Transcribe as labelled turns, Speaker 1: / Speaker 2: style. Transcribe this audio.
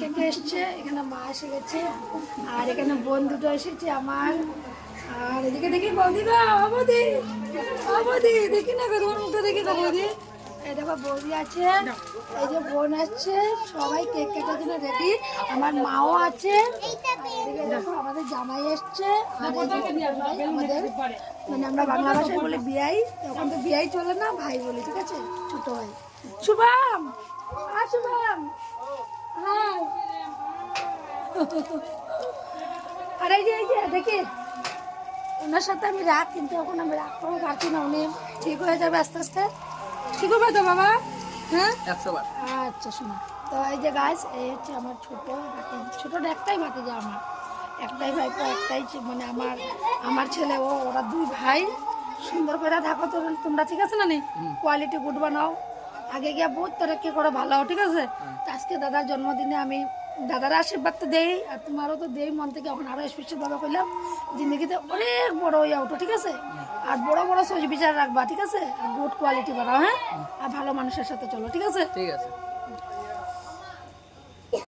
Speaker 1: কেকে এসছে, এখানে মা এসে গেছে, আর এখানে বোন দুটো এসেছে আমার। আর এদিকে দেখি বৌদি গো, বৌদি বৌদি দেখি না গো, তোমার মুখটা দেখি না বৌদি। এই দেখো বৌদি আছে, এই যে বোন আসছে, সবাই কেক কাটার জন্য রেডি। আমার মাও আছে, এদিকে দেখো আমাদের জামাই এসছে, আর আমাদের মানে আমরা বাংলা ভাষায় বলি বিয়াই, তখন তো বিয়াই চলে না, ভাই বলি, ঠিক আছে, ছোট ভাই। শুভম, আর শুভম, হ্যাঁ। আর এই যে দেখি ওনার সাথে আমি রাগ, কিন্তু এখন আমি রাগ করবো পারছি না, উনি ঠিক হয়ে যাবে আস্তে আস্তে। ঠিক হবে তো বাবা? হ্যাঁ,
Speaker 2: 100 বার।
Speaker 1: আচ্ছা শোনা। তো এই যে গাছ, এই হচ্ছে আমার ছোটোটা একটাই ভাতিজা, আমার একটাই ভাইপো, একটাই মানে আমার ছেলে, ওরা দুই ভাই। সুন্দর করে থাকো তো তোমরা, ঠিক আছে না? নি কোয়ালিটি গুড বানাও, আগে গিয়ে বহুত তোরা কে করে ভালো হও, ঠিক আছে? তো আজকে দাদার জন্মদিনে আমি দাদার আশীর্বাদ তো দেই, আর তোমারও তো দেই মন থেকে। এখন আরও স্পেশালভাবে করলাম, জিন্দগিতে অনেক বড় হয়ে ওঠো, ঠিক আছে? আর বড় বড় সোচ বিচার রাখবা, ঠিক আছে? আর গুড কোয়ালিটি বানাও, হ্যাঁ? আর ভালো মানুষের সাথে চলো, ঠিক আছে?
Speaker 2: ঠিক আছে।